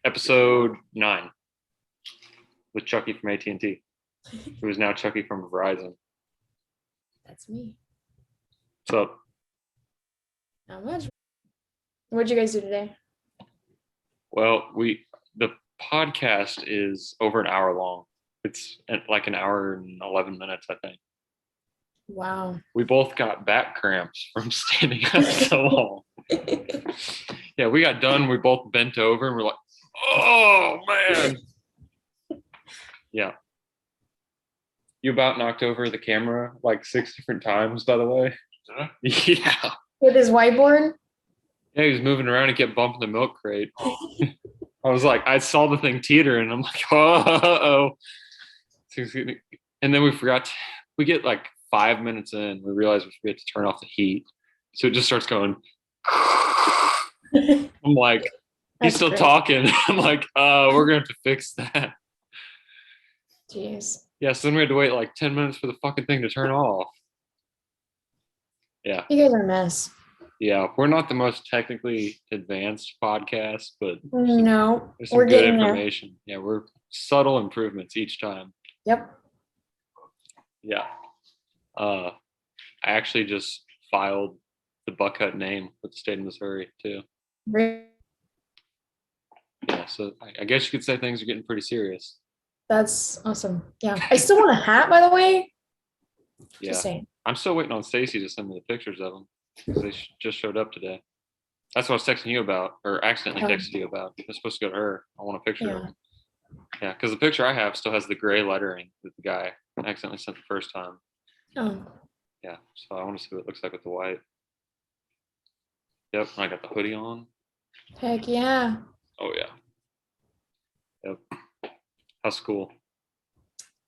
Episode 9 with Chucky from AT&T, who is now Chucky from Verizon. That's me. What's up? Not much. What'd you guys do today? Well, the podcast is over an hour long. It's like an hour and 11 minutes, I think. Wow. We both got back cramps from standing up so long. Yeah, we got done. We both bent over and we're like, oh, man. Yeah. You about knocked over the camera like 6 different times, by the way. Yeah. With his whiteboard? Yeah, he was moving around and kept bumping the milk crate. I was like, I saw the thing teeter and I'm like, oh. And then we forgot, we get like 5 minutes in, we realize we forget to turn off the heat. So it just starts going. I'm like, he's still talking. I'm like, we're going to have to fix that. Jeez. Yeah, so then we had to wait like 10 minutes for the fucking thing to turn off. Yeah. You guys are a mess. Yeah, we're not the most technically advanced podcast, but no, there's some good information. There. Yeah, we're subtle improvements each time. Yep. Yeah. I actually just filed the buck hut name with the state of Missouri too. Really? Yeah, so I guess you could say things are getting pretty serious. That's awesome. Yeah, I still want a hat, by the way. Yeah, I'm still waiting on Stacy to send me the pictures of them because they just showed up today. That's what I was texting you about, or accidentally texted you about. It's supposed to go to her. I want a picture of them. Yeah, because the picture I have still has the gray lettering that the guy accidentally sent the first time. Oh. Yeah, so I want to see what it looks like with the white. Yep, I got the hoodie on. Heck yeah. Oh yeah. Yep. How's school?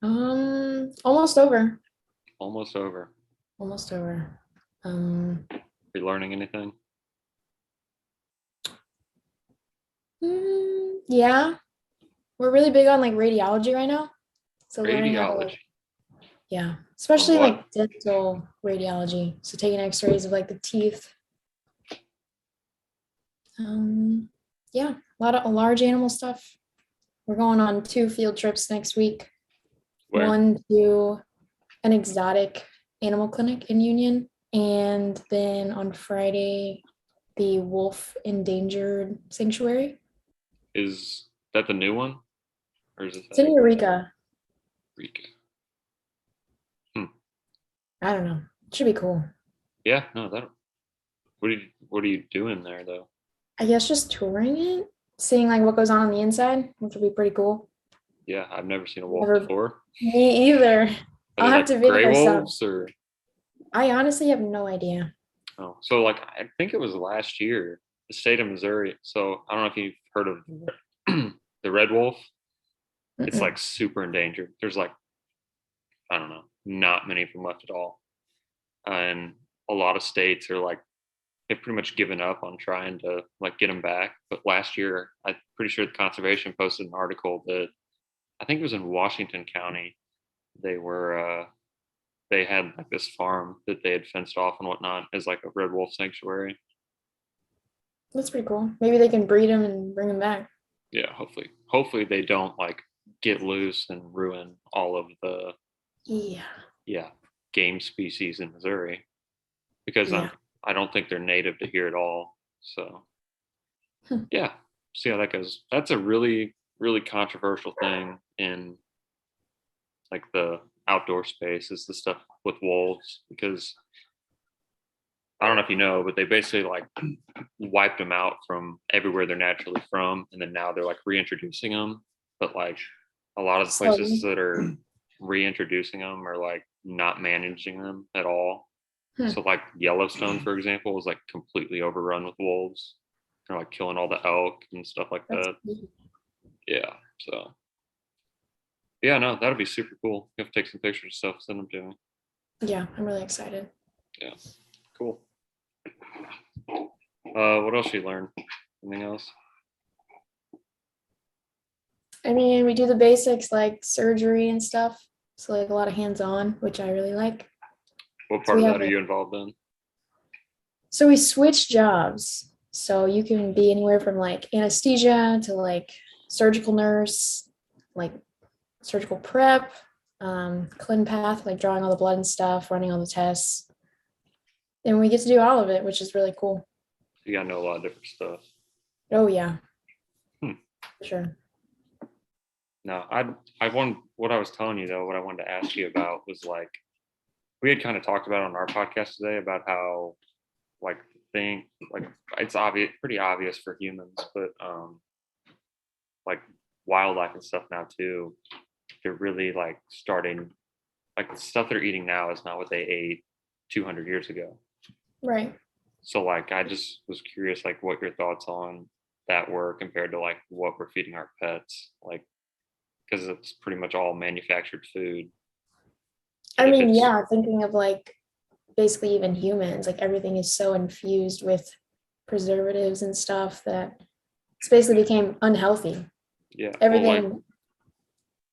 Almost over. Almost over. Almost over. Are you learning anything? Yeah. We're really big on like radiology right now. So radiology. Yeah. Especially like dental radiology. So taking x-rays of like the teeth. Yeah, a large animal stuff. We're going on 2 field trips next week. Where? One to an exotic animal clinic in Union, and then on Friday, the wolf endangered sanctuary. Is that the new one? Or is it? It's in Eureka. Eureka. I don't know. It should be cool. Yeah, no, that. What are you doing there though? I guess just touring it, seeing like what goes on the inside, which would be pretty cool. Yeah, I've never seen a wolf before. Me either. I'll have to video gray wolves or. I honestly have no idea. Oh, so like I think it was last year, the state of Missouri. So I don't know if you've heard of the red wolf. Mm-mm. It's like super endangered. There's like, I don't know, not many of them left at all. And a lot of states are like, they've pretty much given up on trying to like get them back. But last year, I'm pretty sure the conservation posted an article that I think it was in Washington County. They had like this farm that they had fenced off and whatnot as like a red wolf sanctuary. That's pretty cool. Maybe they can breed them and bring them back. Yeah, hopefully they don't like get loose and ruin all of the game species in Missouri, because I don't think they're native to here at all. So yeah, see how that goes. That's a really, really controversial thing in like the outdoor space is the stuff with wolves, because I don't know if you know, but they basically like wiped them out from everywhere they're naturally from, and then now they're like reintroducing them. But like a lot of the places that are reintroducing them are like not managing them at all. So like Yellowstone, for example, was like completely overrun with wolves. They're like killing all the elk and stuff like that. Yeah, so yeah, no, that'd be super cool. You have to take some pictures and stuff, send them to me. Yeah, I'm really excited. Yeah, cool. What else you learned? Anything else? I mean, we do the basics like surgery and stuff. So like a lot of hands-on, which I really like. What part of that are you involved in? So we switched jobs. So you can be anywhere from like anesthesia to like surgical nurse, like surgical prep, clin path, like drawing all the blood and stuff, running all the tests. And we get to do all of it, which is really cool. You gotta know a lot of different stuff. Oh yeah. Hmm. Sure. No, I wanted, what I was telling you though, what I wanted to ask you about was like, we had kind of talked about on our podcast today about how like thing, like it's obvious, pretty obvious for humans, but like wildlife and stuff now too, they're really like starting, like the stuff they're eating now is not what they ate 200 years ago. Right. So like I just was curious like what your thoughts on that were compared to like what we're feeding our pets, like because it's pretty much all manufactured food. I But if mean, it's, yeah, thinking of like basically even humans, like everything is so infused with preservatives and stuff that it's basically became unhealthy. yeah, well like Everything,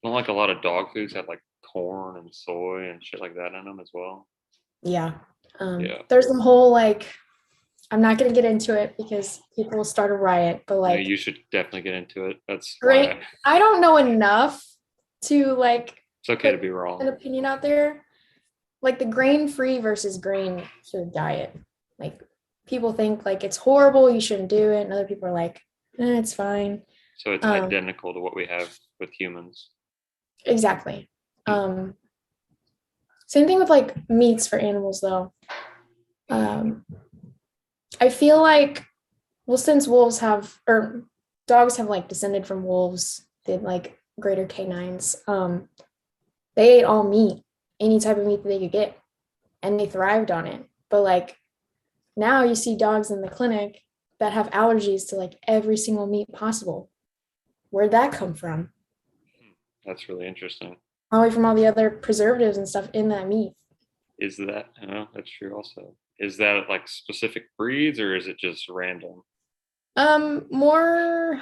don't like a lot of dog foods have like corn and soy and shit like that in them as well. yeah. Yeah. There's the whole like, I'm not gonna get into it because people will start a riot, but No, like you should definitely get into it. That's why great. I don't know enough to like it's okay to put be an wrong. opinion out there. Like the grain-free versus grain sort of diet. Like people think like it's horrible, you shouldn't do it, and other people are like, it's fine. So it's Um, identical to what we have with humans. exactly. Hmm. Same thing with like meats for animals though. Um, I feel like, well, since wolves have or dogs have like descended from wolves, they had like greater canines. They ate all meat, any type of meat that they could get, and they thrived on it. But like now you see dogs in the clinic that have allergies to like every single meat possible. Where'd that come from? That's really interesting. Probably from all the other preservatives and stuff in that meat. Is that, that's true also. Is that like specific breeds or is it just random? More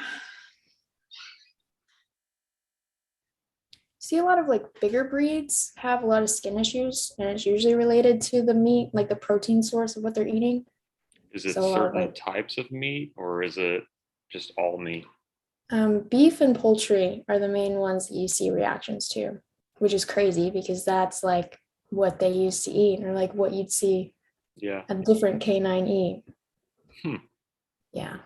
see a lot of like bigger breeds have a lot of skin issues, and it's usually related to the meat, like the protein source of what they're eating. Is it So a lot of certain like types of meat or is it just all meat? beef and poultry are the main ones that you see reactions to, which is crazy because that's like what they used to eat, or like what you'd see Yeah. a different canine eat. Hmm. Yeah.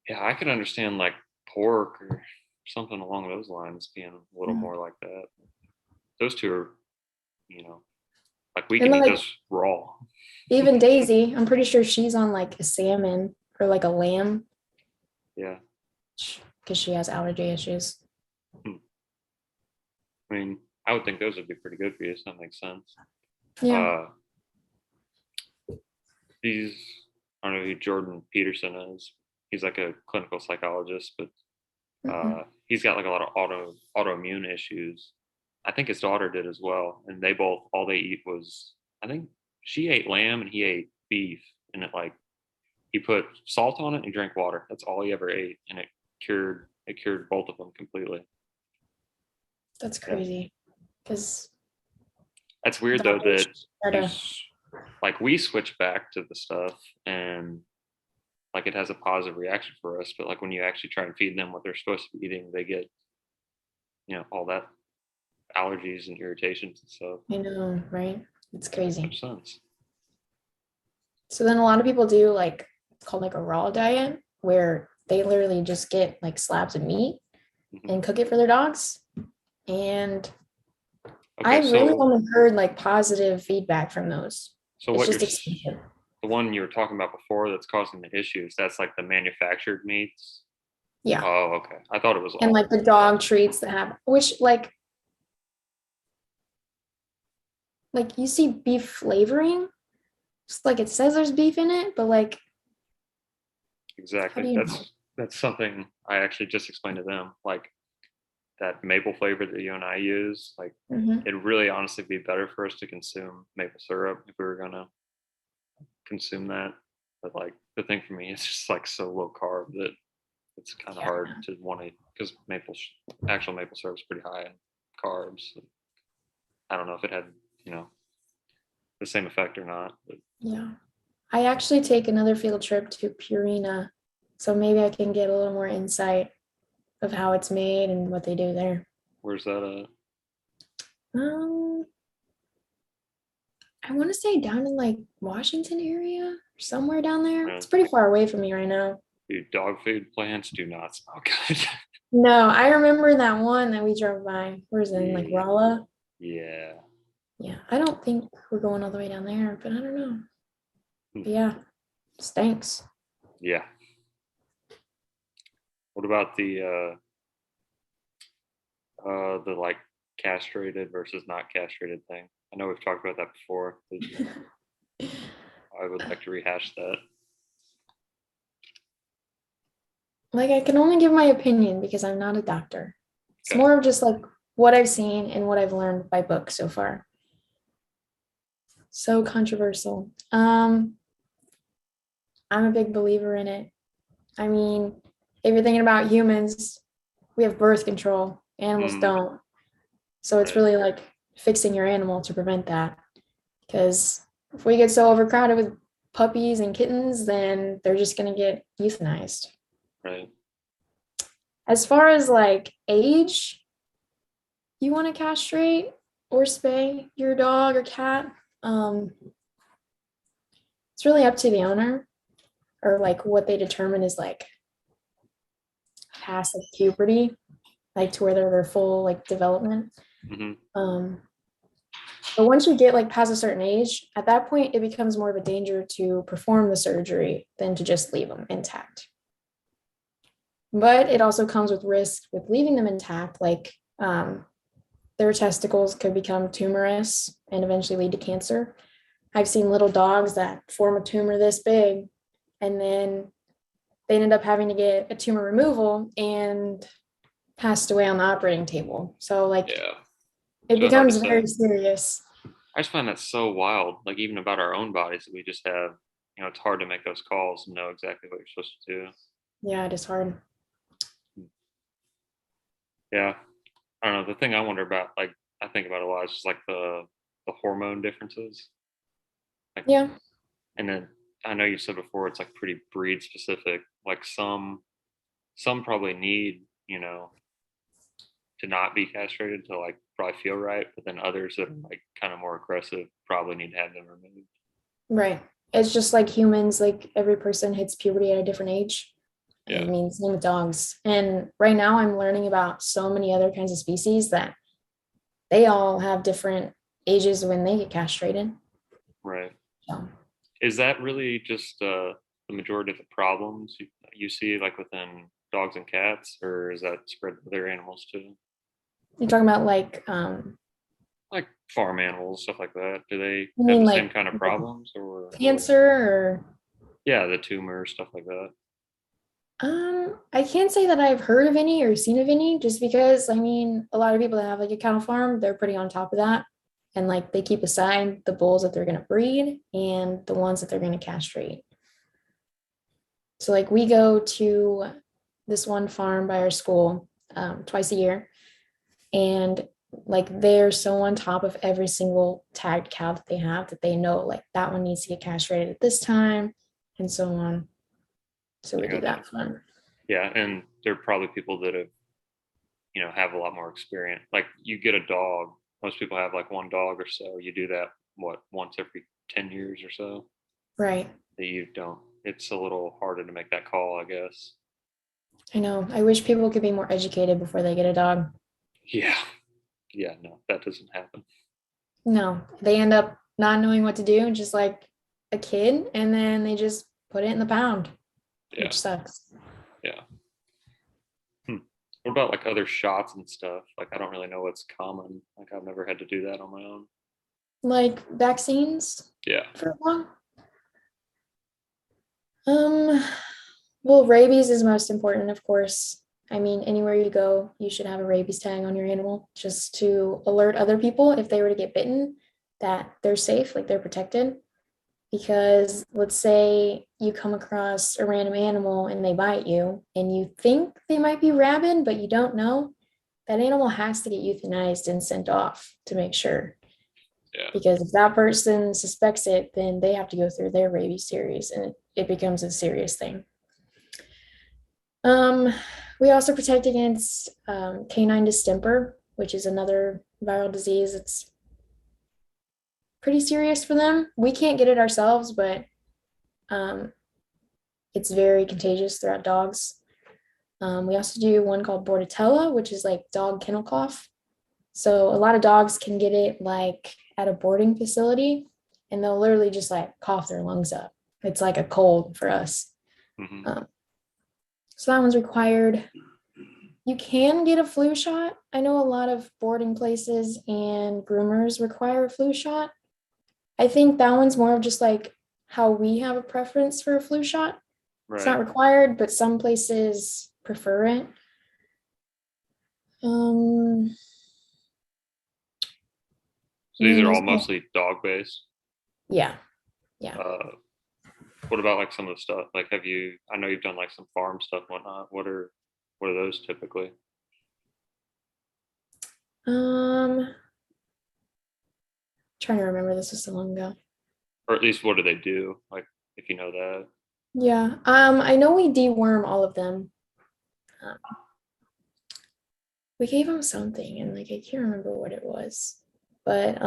Yeah, I can understand like pork or something along those lines being a little more like that. Those two are, you know, like we And can eat like those raw. even Daisy, I'm pretty sure she's on like a salmon or like a lamb Yeah. because she has allergy issues. Hmm. I mean, I would think those would be pretty good for you, so that makes sense. Yeah. Uh, these, I don't know who Jordan Peterson is. He's like a clinical psychologist, but Mm-mm. he's got like a lot of autoimmune issues. I think his daughter did as well, and they both all they eat was, I think she ate lamb and he ate beef, and it like he put salt on it and drank water. That's all he ever ate, and it cured both of them completely. That's Yeah, crazy. Because that's weird though that doctors try you to, like we switch back to the stuff and like it has a positive reaction for us, but like when you actually try and feed them what they're supposed to be eating, they get all that allergies and irritations and stuff. I know, right? It's That makes crazy. much sense. So then a lot of people do like, it's called like a raw diet where they literally just get like slabs of meat Hmm. and cook it for their dogs. And Okay, I've really so only heard like positive feedback from those. so It's what you're just expensive. the one you were talking about before that's causing the issues, that's like the manufactured meats. Yeah. Oh, okay. I thought it was And like all. the dog treats that have, which like you see beef flavoring, just like it says there's beef in it, but like, how Exactly. do you know? That's something I actually just explained to them. Like that maple flavor that you and I use, like Mhm. it'd really honestly be better for us to consume maple syrup if we were gonna consume that. But like the thing for me is just like so low carb that it's kind of Yeah. hard to want to because actual maple syrup is pretty high in carbs. I don't know if it had you know the same effect or not, but Yeah. I actually take another field trip to Purina, so maybe I can get a little more insight of how it's made and what they do there. Where's that at? Um, I want to say down in like Washington area, or somewhere down there. Yeah. It's pretty far away from me right now. Dude, dog food plants do not smell good. No, I remember that one that we drove by. Where's it in like Yeah. Rolla? Yeah. Yeah, I don't think we're going all the way down there, but I don't know. Hmm. But yeah, stinks. Yeah. What about the like castrated versus not castrated thing? I know we've talked about that before. I would like to rehash that. Like I can only give my opinion because I'm not a doctor. It's Okay. more of just like what I've seen and what I've learned by book so far. So controversial. I'm a big believer in it. I mean, if you're thinking about humans, we have birth control. Animals don't. So it's Right. really like fixing your animal to prevent that. Because if we get so overcrowded with puppies and kittens, then they're just going to get euthanized. Right. As far as like age, you want to castrate or spay your dog or cat, it's really up to the owner, or like what they determine is like past like puberty, like to where they're their full like development. Mm-hmm. But once you get like past a certain age, at that point it becomes more of a danger to perform the surgery than to just leave them intact. But it also comes with risk with leaving them intact, like their testicles could become tumorous and eventually lead to cancer. I've seen little dogs that form a tumor this big, and then they ended up having to get a tumor removal and passed away on the operating table. So like Yeah. it So hard to becomes say. very serious. I just find that so wild. Like even about our own bodies that we just have, it's hard to make those calls and know exactly what you're supposed to do. Yeah, it is hard. Yeah. I don't know. The thing I wonder about, like I think about a lot, is just like the hormone differences. Like, Yeah. and then I know you said before it's like pretty breed specific. Like some probably need, to not be castrated to like probably feel right, but then others that are like kind of more aggressive probably need to have them removed. Right. It's just like humans, like every person hits puberty at a different age. Yeah. I mean, same with dogs. And right now I'm learning about so many other kinds of species that they all have different ages when they get castrated. Right. So, Is that really just the majority of the problems you see like within dogs and cats, or is that spread to other animals too? you're talking about Like farm animals, stuff like that. Do they you have mean the same like kind of problems, or cancer or yeah, the tumor stuff like that? I can't say that I've heard of any or seen of any, just because I mean a lot of people that have like a cattle farm, they're pretty on top of that. And like they keep aside the bulls that they're gonna breed and the ones that they're gonna castrate. So like we go to this one farm by our school twice a year, and like they're so on top of every single tagged cow that they have that they know like that one needs to get castrated at this time and so on. So we do that fun. Yeah, and there are probably people that have a lot more experience. Like you get a dog, most people have like one dog or so. You do that once every 10 years or so. Right. That you don't. It's a little harder to make that call, I guess. I know. I wish people could be more educated before they get a dog. Yeah. Yeah, no, that doesn't happen. No, they end up not knowing what to do, just like a kid, and then they just put it in the pound, Yeah. which sucks. Yeah. What about like other shots and stuff? Like I don't really know what's common. Like I've never had to do that on my own. Like vaccines Yeah. for a while. Um, well, rabies is most important, of course. I mean, anywhere you go, you should have a rabies tag on your animal just to alert other people if they were to get bitten that they're safe, like they're protected. Because let's say you come across a random animal and they bite you and you think they might be rabid, but you don't know, that animal has to get euthanized and sent off to make sure. Yeah. Because if that person suspects it, then they have to go through their rabies series and it becomes a serious thing. We also protect against canine distemper, which is another viral disease. It's pretty serious for them. We can't get it ourselves, but it's very contagious throughout dogs. We also do one called Bordetella, which is like dog kennel cough. So a lot of dogs can get it like at a boarding facility, and they'll literally just like cough their lungs up. It's like a cold for us. Mm-hmm. So that one's required. You can get a flu shot. I know a lot of boarding places and groomers require a flu shot. I think that one's more of just like how we have a preference for a flu shot. Right. It's not required, but some places prefer it. So these are all mostly dog based. Yeah. What about like some of the stuff? Like, I know you've done like some farm stuff, and whatnot. What are those typically? Trying to remember, this was so long ago. Or at least what do they do? Like, if you know that. Yeah. I know we deworm all of them. We gave them something and like I can't remember what it was. But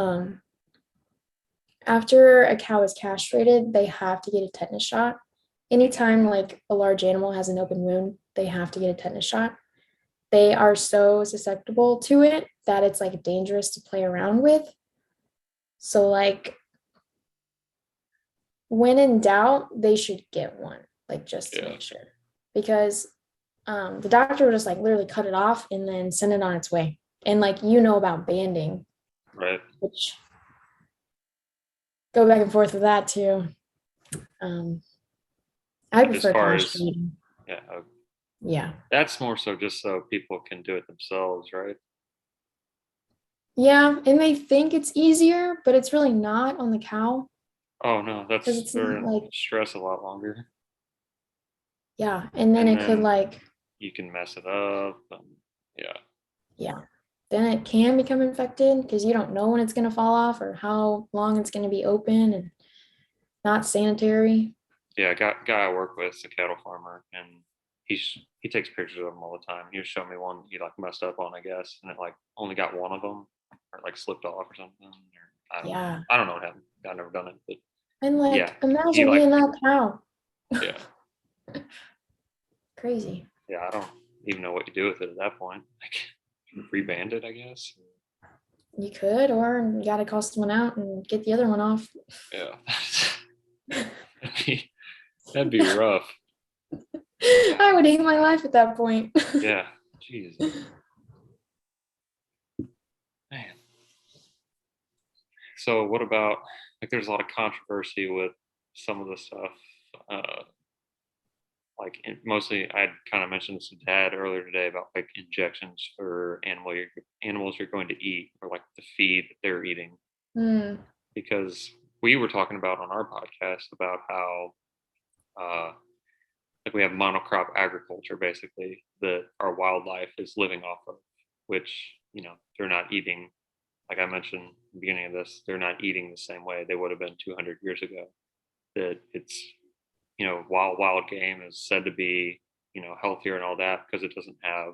after a cow is castrated, they have to get a tetanus shot. Anytime like a large animal has an open wound, they have to get a tetanus shot. They are so susceptible to it that it's like dangerous to play around with. So like when in doubt, they should get one, like just to make sure. Because the doctor would just like literally cut it off and then send it on its way. And like about banding. Right. Which go back and forth with that too. I prefer castrating. Yeah. That's more so just so people can do it themselves, right? Yeah, and they think it's easier, but it's really not on the cow. Oh no, they're like stress a lot longer. Yeah, and then it could like you can mess it up. Yeah. Then it can become infected because you don't know when it's going to fall off or how long it's going to be open and not sanitary. Yeah, guy I work with is a cattle farmer, and he takes pictures of them all the time. He was showing me one he like messed up on, I guess, and it like only got one of them or like slipped off or something. Or I don't know what happened. I've never done it, but and like imagine being that cow. Yeah. Crazy. Yeah, I don't even know what you do with it at that point. Like reband it, I guess. You could, or you got to call someone out and get the other one off. Yeah. That'd be rough. I would hate my life at that point. Yeah. Jesus. Man. So what about, like, there's a lot of controversy with some of the stuff. Like mostly, I kind of mentioned this to Dad earlier today about like injections for animals you're going to eat, or like the feed that they're eating. Because we were talking about on our podcast about how like we have monocrop agriculture basically that our wildlife is living off of, which they're not eating. Like I mentioned at the beginning of this, they're not eating the same way they would have been 200 years ago. That it's wild game is said to be healthier and all that because it doesn't have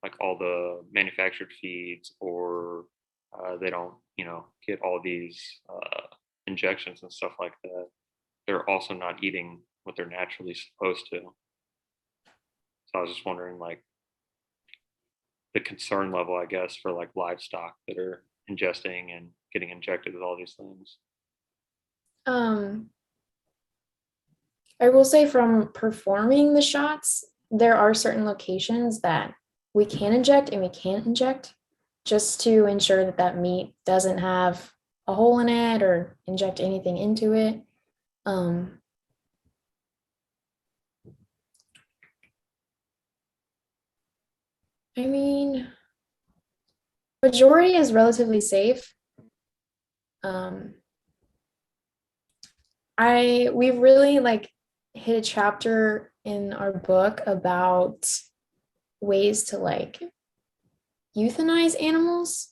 like all the manufactured feeds, or they don't get all these injections and stuff like that. They're also not eating what they're naturally supposed to. So I was just wondering, like, the concern level, I guess, for like livestock that are ingesting and getting injected with all these things. I will say from performing the shots, there are certain locations that we can inject and we can't inject, just to ensure that that meat doesn't have a hole in it or inject anything into it. I mean, majority is relatively safe. We really like hit a chapter in our book about ways to like euthanize animals.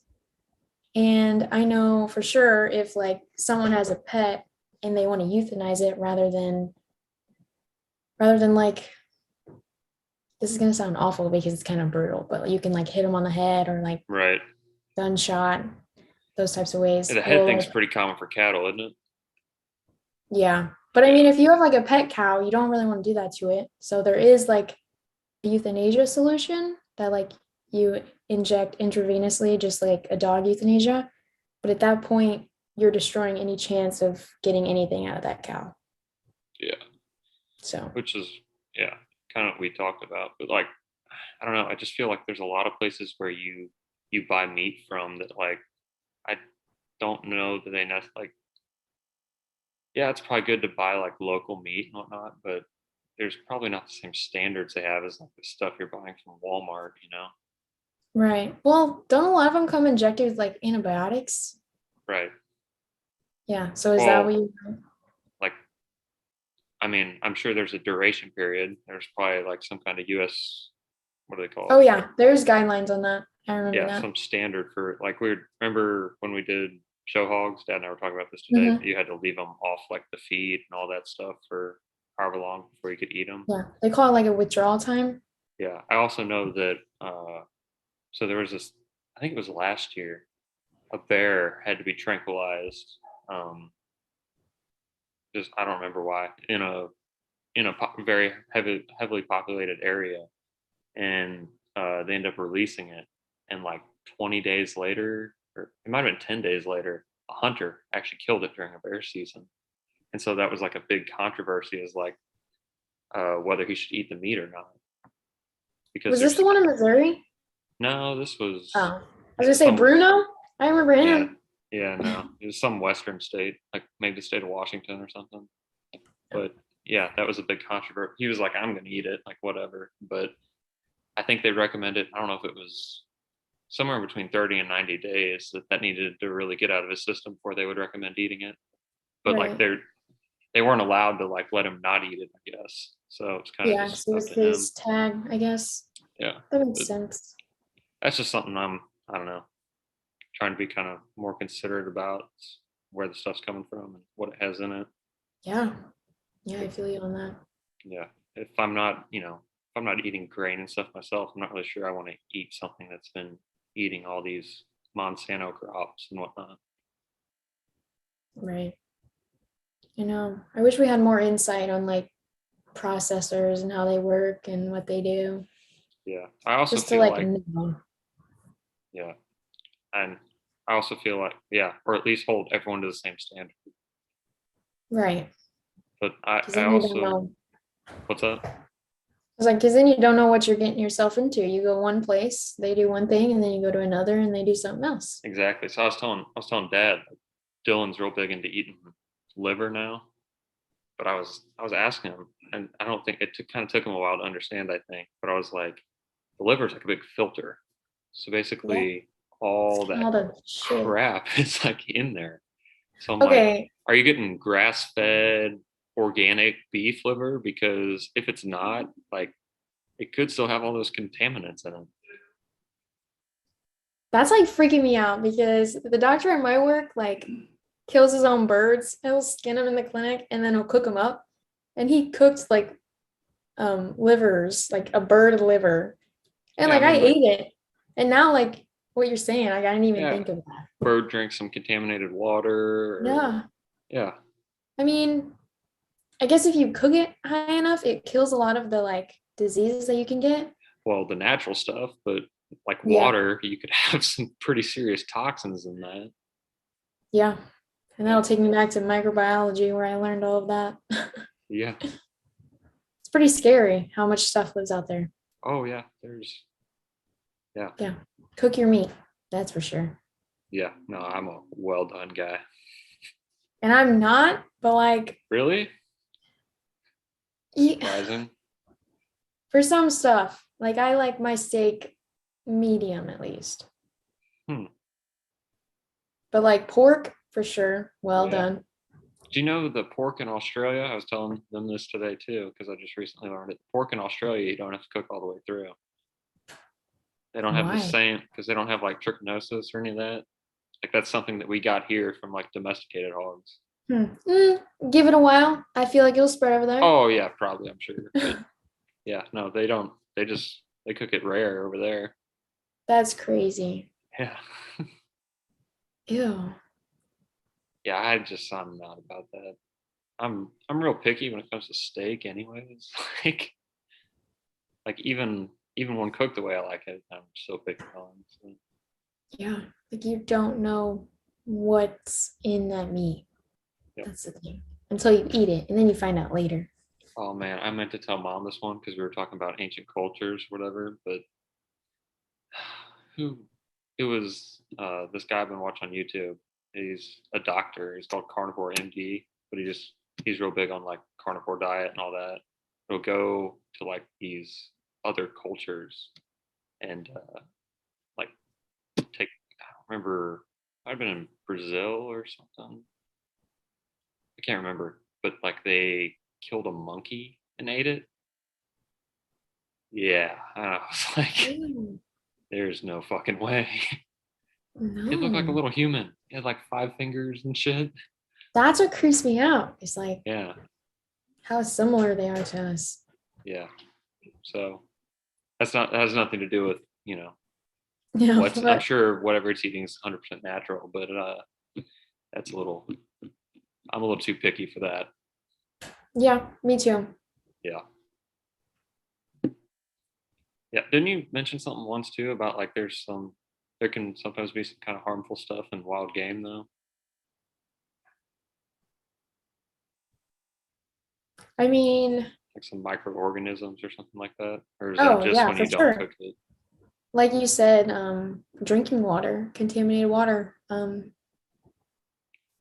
And I know for sure if like someone has a pet and they want to euthanize it rather than like, this is gonna sound awful because it's kind of brutal, but you can like hit them on the head or like Right. gunshot, those types of Yeah, ways. the head Well, thing's like, pretty common for cattle, isn't it? yeah. But I Yeah. mean, if you have like a pet cow, you don't really want to do that to it. So there is like a euthanasia solution that like you inject intravenously, just like a dog euthanasia. But at that point, you're destroying any chance of getting anything out of that cow. Yeah. So, Which is, yeah, kind of what we talked about. But like, I don't know. I just feel like there's a lot of places where you buy meat from that like I don't know that they like. Yeah, it's probably good to buy like local meat and whatnot, but there's probably not the same standards they have as like the stuff you're buying from Walmart. right. Well, don't a lot of them come injected with like antibiotics? Right. Yeah. So is that what Well, you? like, I mean, I'm sure there's a duration period. There's probably like some kind of US, what do they call Oh it? yeah, there's guidelines on that. I remember Yeah, that. some standard for like we remember when we did show hogs. Dad and I were talking about this today. Hmm. That you had to leave them off like the feed and all that stuff for however long before you could eat them. Yeah, they call it like a withdrawal time. Yeah, I also know that. So there was this. I think it was last year. A bear had to be tranquilized. Just I don't remember why in a very heavily populated area, and they end up releasing it. And like 20 days later, or it might have been 10 days later, a hunter actually killed it during a bear season. And so that was like a big controversy, is like whether he should eat the meat or not, because Was this there's the one in Missouri? no, this was Oh, I was gonna say some, Bruno. I remember yeah, him. yeah, no, it was some western state, like maybe the state of Washington or something. But yeah, that was a big controversy. He was like, I'm going to eat it, like whatever. But I think they recommended, I don't know if it was somewhere between 30 and 90 days that needed to really get out of his system before they would recommend eating it. But like Right. they weren't allowed to like let him not eat it, I guess. So it's kind of Yeah, just so it up was to him. his tag, I guess. Yeah. That makes But sense. that's just something I don't know, trying to be kind of more considerate about where the stuff's coming from and what it has in it. Yeah. Yeah, I feel you on that. Yeah. If I'm not, if I'm not eating grain and stuff myself, I'm not really sure I want to eat something that's been eating all these Monsanto crops and whatnot. Right. I wish we had more insight on like processors and how they work and what they do. Yeah. I also Just to feel like like, know. yeah. And I also feel like, yeah, or at least hold everyone to the same standard. Right. But Because I then you don't also, know. what's that? I was like, because then you don't know what you're getting yourself into. You go one place, they do one thing, and then you go to another and they do something else. Exactly. So I was telling Dad, like, Dylan's real big into eating liver now. But I was asking him, and I don't think kind of took him a while to understand. I think, but I was like, the liver's like a big filter. So Yeah. basically, all All that the shit. crap is like in there. So I'm like, Okay. are you getting grass fed organic beef liver? Because if it's not, like, it could still have all those contaminants in it. That's like freaking me out because the doctor at my work like kills his own birds. He'll skin them in the clinic and then he'll cook them up. And he cooked like livers, like a bird liver. And Yeah, I like I mean, like, ate it. And now like what you're saying, like, I didn't even yeah, think of that. bird drinks some contaminated water, or Yeah. yeah, I mean, I guess if you cook it high enough, it kills a lot of the like diseases that you can get. well, the natural stuff, but like Yeah. water, you could have some pretty serious toxins in that. Yeah. And Yeah. that'll take me back to microbiology where I learned all of that. Yeah. It's pretty scary how much stuff lives out there. Oh yeah. Yeah. Yeah. Cook your meat. That's for sure. Yeah. No, I'm a well done guy. And I'm not, but like Really? yeah, Surprising. for some stuff, like I like my steak medium at least. Hmm. But like pork for sure, well Yeah. done. Do you know the pork in Australia? I was telling them this today too, because I just recently learned it. Pork in Australia, you don't have to cook all the way through. They don't have the Why? same, because they don't have like trichinosis or any of that. Like that's something that we got here from like domesticated hogs. Give it a while. I feel like it'll spread over there. Oh yeah, probably, I'm sure. But yeah, no, they don't. They cook it rare over there. That's crazy. Yeah. Ew. Yeah, I'm not about that. I'm real picky when it comes to steak anyways. Like even when cooked the way I like it, I'm still picky on. So. Yeah. Like you don't know what's in that meat. Yep. That's the thing. Until you eat it, and then you find out later. Oh man, I meant to tell mom this one because we were talking about ancient cultures, whatever. But who? It was this guy I've been watching on YouTube. He's a doctor. He's called Carnivore MD, but he's real big on like carnivore diet and all that. He'll go to like these other cultures and like take. I don't remember. I've been in Brazil or something. I can't remember, but like they killed a monkey and ate it. Yeah, I was like, Ew. there's no fucking way. It looked like a No. little human. It had like 5 fingers and shit. That's what creeps me out. It's like Yeah, how similar they are to us. yeah. So that has nothing to do with Yeah, I'm but sure whatever it's eating is 100% natural, but that's I'm a little too picky for that. yeah, me too. Yeah. Yeah. Didn't you mention something once too about like there can sometimes be some kind of harmful stuff in wild game though? I mean, Like some microorganisms or something like that? Or is that oh just yeah, when for you don't sure. cook it? Like you said, drinking water, contaminated water, Which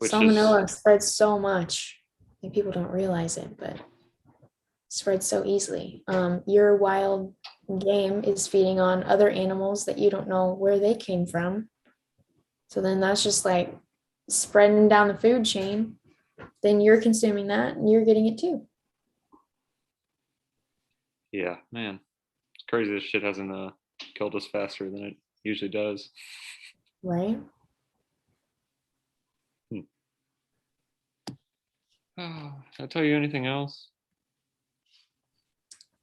is salmonella spreads so much, and people don't realize it, but spreads so easily. Your wild game is feeding on other animals that you don't know where they came from. So then that's just like spreading down the food chain. Then you're consuming that and you're getting it too. yeah, man. It's crazy this shit hasn't killed us faster than it usually does. Right? Hmm. Oh, did I tell you anything else?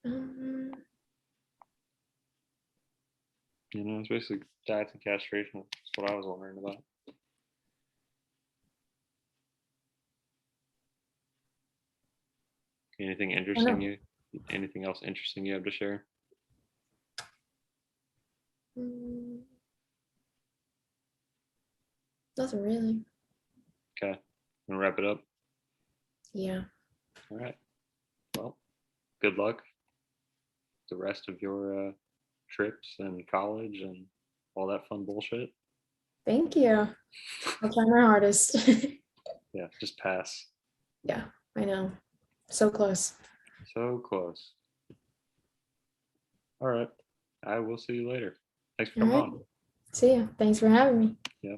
Um, It's basically diets and castration. That's what I was wondering about. Anything I interesting know. you? Anything else interesting you have to share? Mm, Nothing really. Okay, gonna wrap it up. Yeah. All right. Well, good luck the rest of your trips and college and all that fun bullshit. Thank you. I'll try my hardest. Yeah, just pass. Yeah, I know. So close. So close. All right. I will see you later. Thanks for All coming right. on. See you. Thanks for having me. Yeah.